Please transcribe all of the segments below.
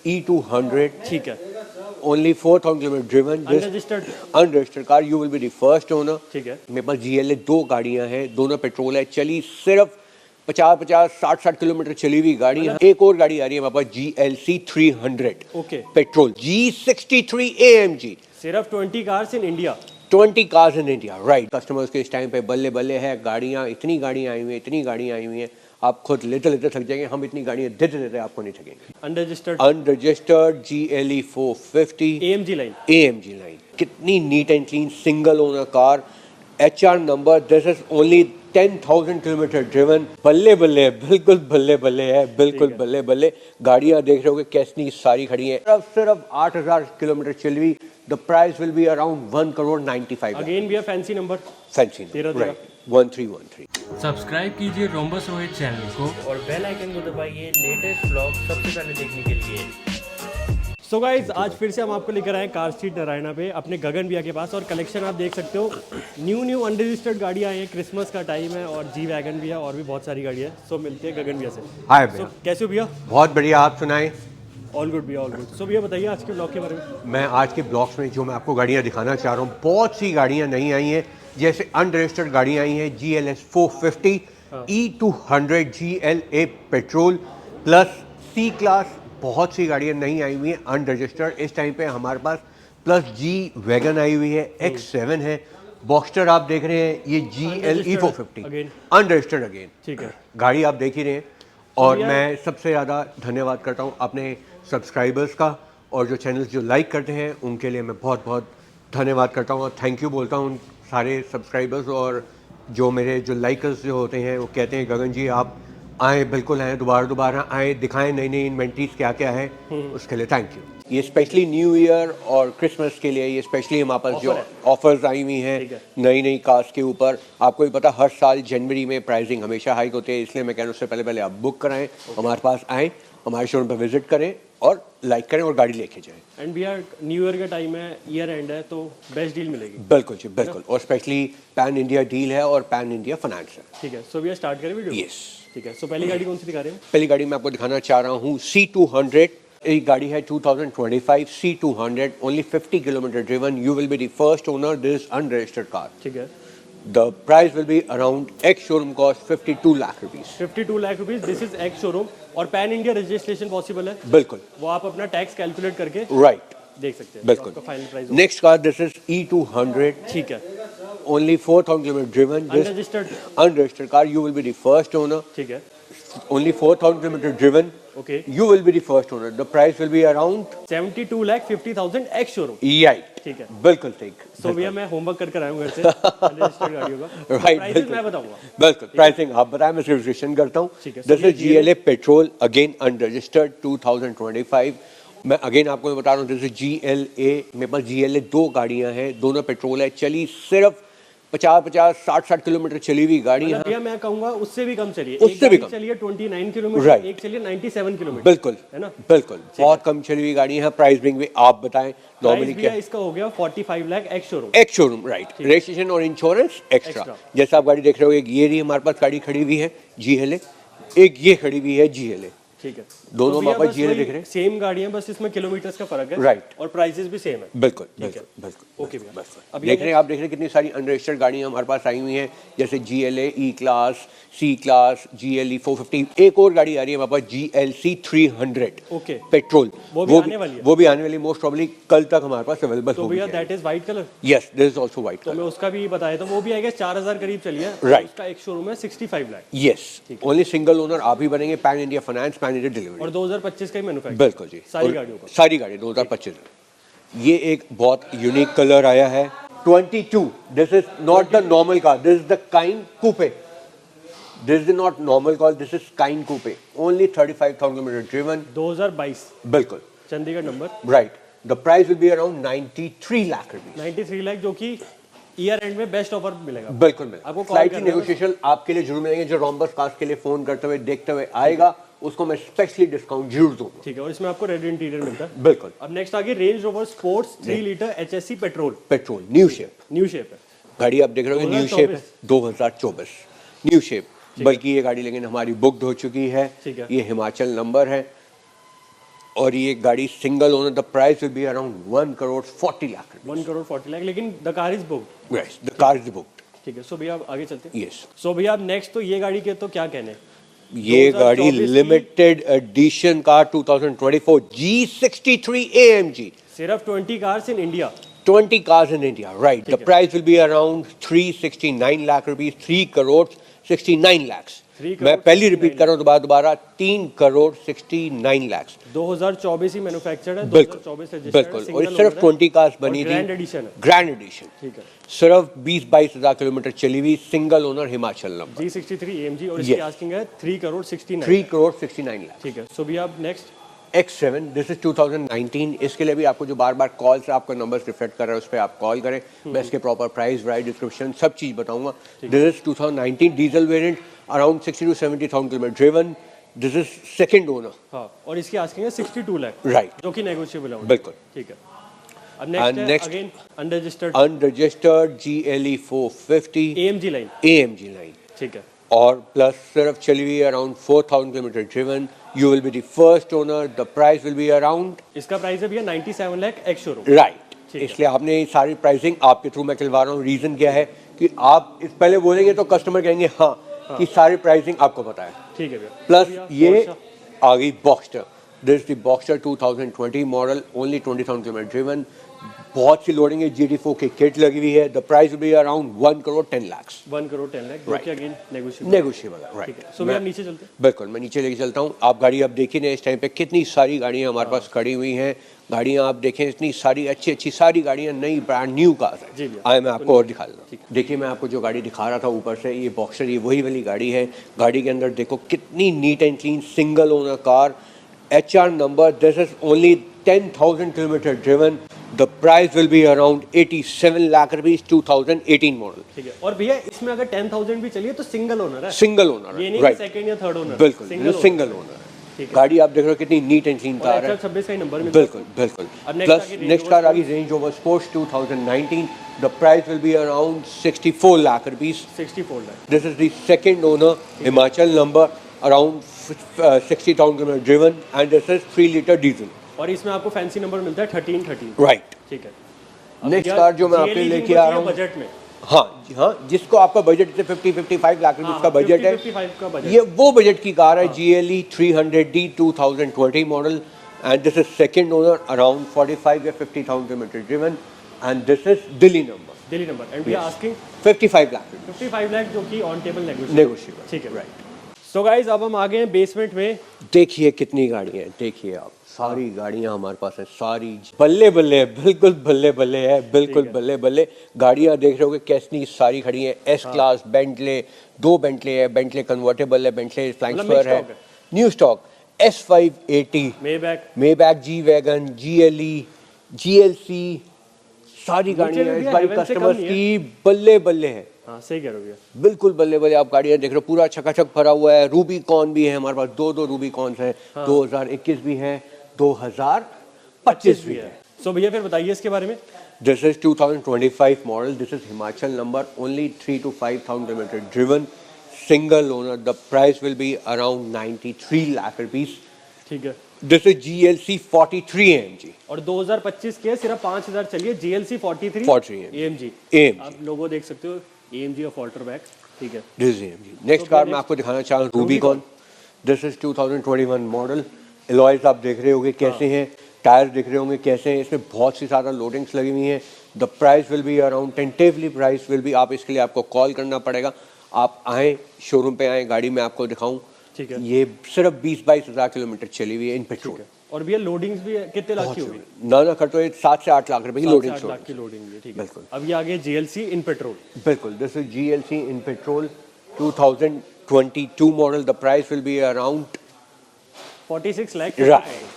E200. ठीक है, Only 4,000 kilometer driven. Unregistered car. You will be the first owner. ठीक है, मेरे पास GLA 2 गाड़ियां हैं, दोनों पेट्रोल है, चली सिर्फ 50-50, 60-60 किलोमीटर चली हुई गाड़ी है। एक और गाड़ी आ रही है मेरे पास GLC 300 okay, petrol G63 AMG। सिर्फ 20 cars in India. 20 cars in India, right. Customers के इस टाइम पे बल्ले बल्ले है, गाड़ियाँ इतनी गाड़ियाँ आई हुई हैं, इतनी गाड़ियाँ आई हुई हैं, आप खुद लेते लेते थक जाएंगे। हम इतनी गाड़ियाँ देते देते आपको नहीं थकेंगे। अनरजिस्टर्ड GLE 450 AMG लाइन, कितनी neat and clean single owner car, HR number, this is only 10,000 kilometre driven. बल्ले बल्ले है, बिल्कुल बल्ले बल्ले है, बिल्कुल बल्ले बल्ले। गाड़ियाँ देख रहे होगे कैसी सारी खड़ी हैं, सिर्फ 8,000 किलोमीटर चली हुई। The price will be around 1,95,00,000. Again भी fancy number, fancy number, right, 1313। Subscribe कीजिए रोम्बस रोहित चैनल को और बेल आइकन को दबाइए लेटेस्ट व्लॉग सबसे पहले देखने के लिए। सो गाइज आज फिर से हम आपको लेकर आए कार स्ट्रीट नारायणा पे अपने गगन भैया के पास। और कलेक्शन आप देख सकते हो, न्यू अनरजिस्टर्ड गाड़ियाँ आई हैं, क्रिसमस का टाइम है और जी वैगन भी है और भी बहुत सारी गाड़ियाँ हैं। सो मिलते हैं गगन भैया से। हाय भैया, कैसे हो भैया? बहुत बढ़िया, आप सुनाएं। ऑल गुड भैया, ऑल गुड। सो भैया बताइए आज के ब्लॉग के बारे में। मैं आज के ब्लॉग्स में जो मैं आपको गाड़ियाँ दिखाना चाह रहा हूँ, बहुत सी गाड़ियाँ नई आई हैं। जैसे अनरजिस्टर्ड गाड़ियाँ आई हैं GLS 450 E200 GLA petrol plus C class, बहुत सी गाड़ियाँ नई आई हुई हैं अनरजिस्टर्ड। इस टाइम पे हमारे पास प्लस G वैगन आई हुई है, X7 है, बॉक्स्टर आप देख रहे हैं, ये GLE 450 अनरजिस्टर्ड अगेन। ठीक है, गाड़ी आप देख ही रहे हैं। और मैं सबसे ज़्यादा धन्यवाद करता हूँ अपने सब्सक्राइबर्स का, और जो चैनल्स जो लाइक करते हैं उनके लिए मैं बहुत बहुत धन्यवाद करता हूँ और थैंक यू बोलता हूँ उन सारे सब्सक्राइबर्स। और जो मेरे जो लाइकर्स जो होते हैं वो कहते हैं गगन जी आप आएँ, बिल्कुल आएँ, दोबारा आएँ, दिखाएं नई नई इन्वेंट्रीज क्या क्या है, उसके लिए थैंक यू। ये स्पेशली न्यू ईयर और क्रिसमस के लिए ये स्पेशली हमारे पास जो ऑफर्स आई हुई हैं नई कार्स के ऊपर। आपको भी पता हर साल जनवरी में प्राइसिंग हमेशा हाइक होती है, इसलिए मैं कह रहा हूँ उससे पहले आप बुक कराएं, हमारे पास आएँ, हमारे शोरूम पर विजिट करें और लाइक करें और गाड़ी लेके जाएं। एंड भैया न्यू ईयर का टाइम है, ईयर एंड है, तो बेस्ट डील मिलेगी। बिल्कुल जी, बिल्कुल। और स्पेशली पैन इंडिया डील है और पैन इंडिया फाइनेंस है। ठीक है, सो भैया स्टार्ट करें वीडियो? यस, ठीक है। सो पहली गाड़ी कौन सी दिखा रहे हैं? पहली गाड़ी मैं आपको दिखाना चाह रहा हूँ C200। एक गाड़ी है 2025 C200, only 50 kilometre driven. You will be the first owner, this unregistered car. ठीक है, The price will be around X showroom cost 52 lakh rupees. 52 lakh rupees. This is ex showroom और पैन इंडिया रजिस्ट्रेशन पॉसिबल है? बिल्कुल, वो आप अपना tax calculate करके right, देख सकते हैं। बिल्कुल। आपका final price next car, this is E200, ठीक है, only 4,000 kilometre driven, unregistered car. You will be the first owner, ठीक है, only 4,000 kilometer driven. Okay. You will be the first owner. The price will be around 72,50,000 ex showroom. right. ठीक है, बिल्कुल ठीक। सो भैया मैं होमवर्क कर कर आया हूँ घर से रजिस्टर्ड गाड़ियों का। Right, प्राइसेस बिल्कुल। मैं बताऊंगा। बिल्कुल, प्राइसिंग आप बताएं, मैं रजिस्ट्रेशन करता हूँ। ठीक है, this is GLA petrol again unregistered 2025। मैं अगेन आपको बता रहा हूँ, दिस इज GLA। मेरे पास GLA 2 गाड़ियाँ हैं, दोनों पेट्रोल है, चली सिर्फ 50-50, 60-60 किलोमीटर चली हुई गाड़ी है। भैया मैं कहूंगा उससे भी कम चलिए, उससे भी कम चलिए 29 किलोमीटर, Right. एक चलिए 97 किलोमीटर। बिल्कुल है ना, बिल्कुल, बहुत कम चली हुई गाड़ी है। प्राइस भी आप बताएं नॉर्मली क्या? इसका हो गया 45 lakh ex showroom. Ex showroom, right. Registration और इंश्योरेंस एक्स्ट्रा। जैसा आप गाड़ी देख रहे हो, एक ये रही हमारे पास गाड़ी खड़ी हुई है GLA, एक ये खड़ी हुई है GLA। ठीक है, दोनों तो हमारे पास GLA दिख रहे हैं, सेम गाड़ियां, बस इसमें किलोमीटर्स का फर्क है। Right. और प्राइसेस भी सेम है। बिल्कुल ठीक है, बिल्कुल बिल्कुल। ओके भैया। बस अब देख रहे हैं, आप देख रहे हैं कितनी सारी अनरजिस्टर्ड गाड़ियां हमारे पास आई हुई हैं, जैसे GLA E class, C class, GLE 450। एक और गाड़ी आ रही है हमारे पास GLC 300 ओके, पेट्रोल, वो भी आने वाली है। वो भी आने वाली, मोस्ट प्रोबेबली कल तक हमारे पास अवेलेबल तो होगी। भैया that is white colour? Yes, this is also white तो कलर। मैं उसका भी बताया था, वो भी आएगा 4,000 करीब चली है। Right. उसका एक शोरूम है 65 lakh. Yes, only single owner आप ही बनेंगे, pan India finance, pan India delivery. और 2025 का ही मैन्युफैक्चर। बिल्कुल जी, सारी गाड़ियों का। सारी गाड़ी 2025। ये एक बहुत यूनिक कलर आया है 22। This is not the normal car, this is the Cayenne coupe. This is not normal car, this is Cayenne coupe, only 35,000 kilometre driven, 2022, बिल्कुल Chandigarh number, right. The price will be around 93 lakh rupees. 93 lakh, जो कि year end में best offer मिलेगा। बिल्कुल मिलेगा। आपको slightly negotiation आपके लिए जरूर मिलेंगे। जो रोम्बस कार्स के लिए फोन करते हुए देखते हुए आएगा, उसको मैं स्पेशली डिस्काउंट जरूर दूंगा। ठीक है, और इसमें आपको रेड इंटीरियर मिलता है। बिल्कुल। अब नेक्स्ट आगे range rover sports 3 litre HSC petrol, new shape new shape है गाड़ी, आप देख रहे हो न्यू शेप 2024 न्यू शेप। बल्कि ये गाड़ी लेकिन हमारी बुकड हो चुकी है। ठीक है। ये हिमाचल नंबर है और ये गाड़ी single owner, the price will be around 1 crore 40 lakh. 1 crore 40 lakh, लेकिन the car is booked. Yes, the car is booked. ठीक है, सो भैया आप आगे चलते हैं। यस, सो भैया आप नेक्स्ट तो ये गाड़ी के तो क्या कहने, ये गाड़ी 2024 की limited edition car 2024 G63 AMG, सिर्फ 20 cars in India. 20 cars in India, right? The price will be around 369 lakh rupees, 3 crore 69 lakhs. 3 मैं crore पहली 69 रिपीट कर रहा हूँ दोबारा 3 करोड़ 69 lakhs। 2024 ही मैन्युफैक्चर्ड है, बिल्कुल 2024 रजिस्टर्ड है, बिल्कुल, और सिर्फ 20 कार्स बनी थी, ग्रैंड एडिशन है। ग्रैंड एडिशन, ठीक है, सिर्फ 20-22 हजार किलोमीटर चली हुई, single owner, Himachal number, G63 AMG और इसकी Yes. आस्किंग है 3 करोड़ 69। 3 करोड़ 69 lakhs। ठीक है, सो भैया आप नेक्स्ट X7, दिस इज 2019। इसके लिए भी आपको जो बार बार कॉल से आपका नंबर रिफ्लेक्ट कर रहा है उस पर आप कॉल करें, मैं इसके प्रॉपर प्राइस, राइट, डिस्क्रिप्शन सब चीज़ बताऊंगा। This is 2019 diesel variant, around 60 to 70,000 kilometre driven. This is second owner, हाँ, और इसकी आस्किंग है 62 लाख, राइट, जो कि नेगोशिएबल है। बिल्कुल। ठीक है, अब नेक्स्ट है next- again unregistered unregistered GLE 450 AMG line. AMG line, ठीक है, और प्लस सिर्फ चली हुई around 4,000 kilometre driven. You will be the first owner, the price will be around, इसका प्राइस है भैया 97 लाख एक्स शोरूम। राइट। ठीक है। इसलिए आपने ये सारी प्राइसिंग आपके थ्रू मैं करवा रहा हूँ। रीजन क्या है कि आप इस पहले बोलेंगे तो कस्टमर कहेंगे हाँ कि सारी प्राइसिंग आपको पता है। ठीक है भैया, प्लस भैया, ये Porsche। आ गई Boxster, this the Boxster 2020 model, only 20,000 kilometre driven, बहुत सी लोडिंग है, GT4 की किट लगी हुई है। The price will be around 1 crore 10 lakhs, 1 crore 10 lakh, जो Right. कि अगेन नेगोशिएबल। नेगोशिएबल, ठीक राइट। है, सो भैया आप नीचे चलते हैं। बिल्कुल, मैं नीचे लेके चलता हूँ। आप गाड़ी आप देखिए ना, इस टाइम पे कितनी सारी गाड़ियाँ हमारे पास खड़ी हुई हैं। गाड़ियाँ आप देखें, इतनी सारी अच्छी अच्छी सारी गाड़ियाँ, नई ब्रांड न्यू कार्स जी है। भैया। आए मैं आपको और दिखा देता हूँ। देखिए, मैं आपको जो गाड़ी दिखा रहा था ऊपर से, ये बॉक्सर, ये वही वाली गाड़ी है। गाड़ी के अंदर देखो कितनी neat and clean single owner car, HR number, this is only 10,000 kilometre driven. The price will be around 87 lakh rupees, 2018 model, ठीक है, और भैया इसमें अगर 10,000 भी चलिए तो सिंगल ओनर है, सिंगल ओनर, ये नहीं राइट, सेकंड या थर्ड ओनर। बिल्कुल सिंगल सिंगल ओनर। ठीक है, गाड़ी आप देख रहे हो कितनी नीट एंड क्लीन कार है, 26 का ही नंबर मिलता है। बिल्कुल बिल्कुल। अब next प्लस आ गई नेक्स्ट Range कार आ Rover गई range over sports 2019। The price will be around 64 lakh rupees. 64 lakh, this is the second owner, Himachal number, around 60,000 kilometre driven, and this is 3 litre diesel, और इसमें आपको फैंसी नंबर मिलता है 13। Right. ठीक है, next car जो मैं आपके लेके आ रहा हूँ, बजट में, हाँ जी, हाँ, जिसको आपका बजट से 50-55 लाख रुपीज हाँ, का बजट है, 55 का बजट। ये वो बजट की कार है। GLE 300D 2020 model, and this is second owner, around 45 या 50,000 kilometre driven, and this is Delhi number, Delhi number, and we are asking 55 lakh 55 lakh, जो कि ऑन टेबल नेगोशिएबल। ठीक है, राइट। सो गाइस अब हम आ गए हैं बेसमेंट में। देखिए कितनी गाड़ियाँ हैं, देखिए आप, सारी गाड़ियाँ हमारे पास है, सारी बल्ले बल्ले है, बिल्कुल बल्ले बल्ले है, बिल्कुल बल्ले बल्ले। गाड़ियाँ देख रहे होगे कैसी सारी खड़ी हैं, S क्लास, बेंटले, 2 बेंटले है, बेंटले कन्वर्टेबल है, बेंटले फ्लाइंग मतलब स्क्वायर mixed है, stock है। New stock, S580, Maybach, Maybach, G wagon, GLE, GLC, सारी नीचे गाड़ियाँ भी इस है, बारी Heaven से कस्टमर्स कम नहीं की बल्ले बल्ले है, हाँ सही कह रहे हो भैया, बिल्कुल बल्ले बल्ले। आप गाड़ियाँ देख रहे हो, पूरा चकाचक भरा हुआ है। रूबीकॉन भी है हमारे पास, 2 रूबीकॉन है, 2021 भी है, 2025 भी है। सो भैया फिर बताइए इसके बारे में। This is 2025 model. This is Himachal number. Only 3 to 5,000 kilometer driven. Single owner. The price will be around 93 lakh rupees. ठीक है, This is GLC 43 AMG. और 2025 के सिर्फ 5,000 चलिए, GLC 43 43 AMG। AMG. आप लोगो देख सकते हो, AMG और फॉल्टर बैक। ठीक है, This is AMG. Next car मैं आपको दिखाना चाह रहा हूँ, Rubicon. This is 2021 model. Alloys आप देख रहे होंगे कैसे हैं, टायर देख रहे होंगे कैसे हैं, इसमें बहुत सी ज़्यादा लोडिंग्स लगी हुई हैं। The price will be around, tentatively price will be, आप इसके लिए आपको कॉल करना पड़ेगा। आप आएँ, शोरूम पे आएँ, गाड़ी में आपको दिखाऊँ। ठीक है, ये सिर्फ 20-22 हज़ार किलोमीटर चली हुई है इन पेट्रोल। ठीक है, और भैया लोडिंग्स भी कितने लाख की होगी? ना खर्चो, 7 से 8 लाख रुपए की 7 से लोडिंग 8 लाख की लोडिंग भी है। ठीक है, बिल्कुल। अब ये आगे GLC इन पेट्रोल। बिल्कुल। This is GLC in petrol 2022 model. The price will be around 46 lakh.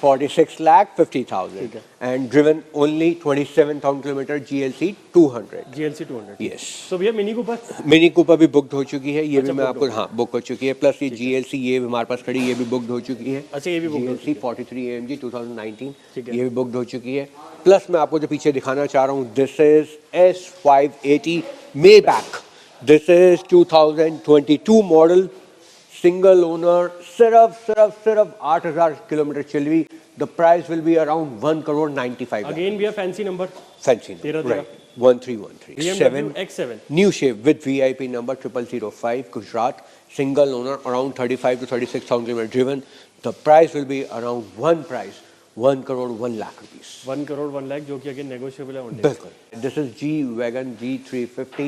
46 lakh 50,000 ठीक है। and driven only 27,000 kilometer GLC 200। GLC 200। Yes। तो भैया मिनी कूपर। मिनी कूपर भी बुकड हो चुकी है, ये भी अच्छा, मैं booked आपको, हाँ, बुक हो चुकी है। प्लस ये GLC, ये भी हमारे पास खड़ी, ये भी बुकड हो चुकी है। अच्छा, ये भी booked हो GLC 43 AMG 2019, ठीक है। ये भी बुकड हो चुकी है। प्लस मैं आपको जो पीछे दिखाना चाह रहा हूँ, this is S580 Maybach। This is 2022 model, single owner, सिर्फ 8,000 किलोमीटर चली हुई। The price will be around 1,95,00,000. Again भैया fancy number Fancy number, 13. right? 1313. BMW X7 New shape with VIP number 0005 Gujarat. Single owner, around 35 to 36,000 kilometers driven. The price will be around 1 crore 1 lakh rupees. 1 crore 1 lakh, जो कि again negotiable है Hyundai. बिल्कुल. This is G Wagon G350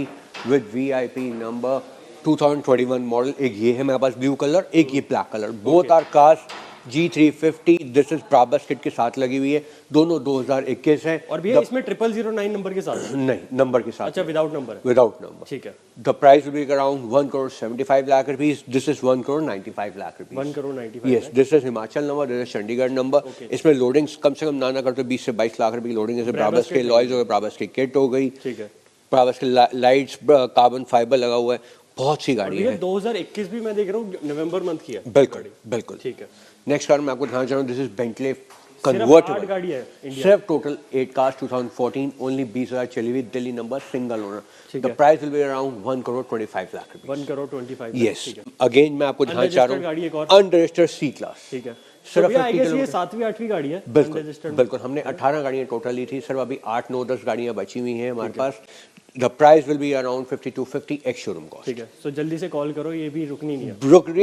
with VIP number 2021 model. एक ये है मेरे पास blue colour, एक ये black colour. Both are cars G350. This is Brabus kit के साथ लगी हुई है. दोनों 2021 हैं. और भैया इसमें 0009 नंबर के साथ है? नहीं, नंबर के साथ. अच्छा, विदाउट नंबर है. Without number. ठीक है. The price will be around 1 crore 75 lakh rupees. This is 1 crore 95 lakh rupees. 1 crore 95 Yes, this is Himachal number, this is Chandigarh number. इसमें लोडिंग्स कम से कम ना करते 20 से 22 लाख रुपए की लोडिंग. जैसे ब्राबस के लॉयज हो गए, ब्राबस की किट हो गई, ठीक है. ब्राबस के लाइट्स, कार्बन फाइबर लगा हुआ है. बहुत सी गाड़ी भैया है. 2021 भी मैं देख रहा हूँ नवंबर मंथ की है. बिल्कुल बिल्कुल. ठीक है. नेक्स्ट कार मैं आपको दिखाना चाह रहा हूँ. दिस इज बेंटले सिर्फ 8 कन्वर्टेबल. गाड़ी है इंडिया. सिर्फ टोटल 8 कार्स 2014 ओनली 20,000 चली हुई. Delhi number, single owner. ठीक द है. Price will be around 1 crore 25 lakh rupees. 1 crore 25 lakh. Yes. ठीक है. अगेन मैं आपको दिखाना चाह Unregistered गाड़ी एक रहा और. हूँ अनरजिस्टर्ड सी क्लास. ठीक है. सिर्फ तो भैया आई 50 गेस ये किलोमीटर. 7वीं 8वीं गाड़ी है. बिल्कुल Unregistered. बिल्कुल. हमने 18 गाड़ियाँ टोटल ली थी. सिर्फ अभी 8 9 10 गाड़ियाँ बची हुई हैं हमारे पास. The price will be around 50 to 50 ex showroom cost. ठीक है. सो जल्दी से कॉल करो, ये भी रुकनी नहीं है.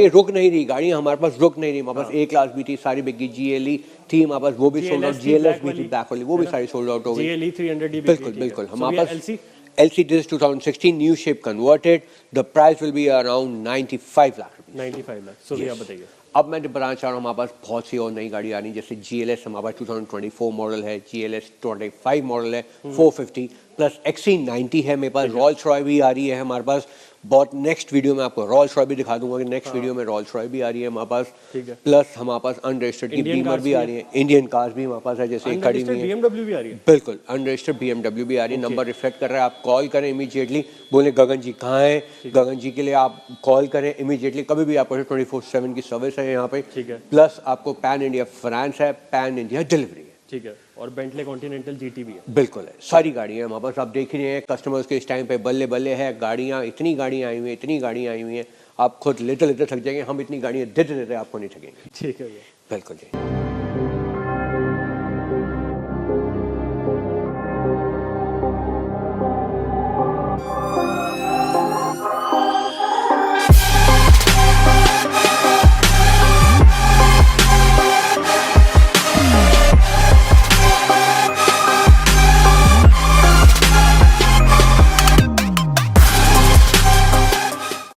रुक नहीं रही गाड़ियाँ हमारे पास. रुक नहीं रही हमारे पास. A क्लास भी थी, सारी बिकी. GLE थी हमारे पास, वो भी सोल्ड आउट. GLS भी थी ब्लैक वाली, वो भी सारी सोल्ड आउट हो गई. GLE 300D भी. बिल्कुल बिल्कुल. हमारे पास LC this is 2016 new shape converted. The price will be around 95 lakh rupees. 95 lakh. सो भैया बताइए. अब मैं बताना चाह रहा हूँ हमारे पास बहुत सी और नई गाड़ी आ रही है. जैसे GLS हमारे पास 2024 मॉडल है, GLS 25 मॉडल है, 450 प्लस XC90 है मेरे पास. रॉल्स रॉय भी आ रही है हमारे पास. बहुत नेक्स्ट वीडियो में आपको रॉल्स रॉय भी दिखा दूंगा कि नेक्स्ट वीडियो में रॉल्स रॉय भी आ रही है हमारे पास. ठीक है. प्लस हमारे पास अनरजिस्टर्ड की Indian बीमर cars भी आ भी रही है. इंडियन कार्स भी हमारे पास है, जैसे एक खड़ी हुई है. BMW भी आ रही है. बिल्कुल अनरजिस्टर्ड BMW भी आ रही है. नंबर रिफ्लेक्ट कर रहा है. आप कॉल करें इमीडिएटली. बोले गगन जी कहाँ हैं. गगन जी के लिए आप कॉल करें इमीडिएटली. कभी भी आपको 24/7 की सर्विस है यहाँ पे. ठीक है. प्लस आपको पैन इंडिया फाइनेंस है, पैन इंडिया डिलीवरी है. ठीक है. और बेंटले कॉन्टिनेंटल GT भी है. बिल्कुल है. सारी गाड़ियाँ हमारे पास. आप देख ही रहे हैं कस्टमर्स के इस टाइम पे बल्ले बल्ले है. गाड़ियाँ, इतनी गाड़ियाँ आई हुई हैं, इतनी गाड़ियाँ आई हुई हैं. आप खुद लेते लेते थक जाएंगे. हम इतनी गाड़ियाँ देते देते आपको नहीं थकेंगे. ठीक है भैया. बिल्कुल जी.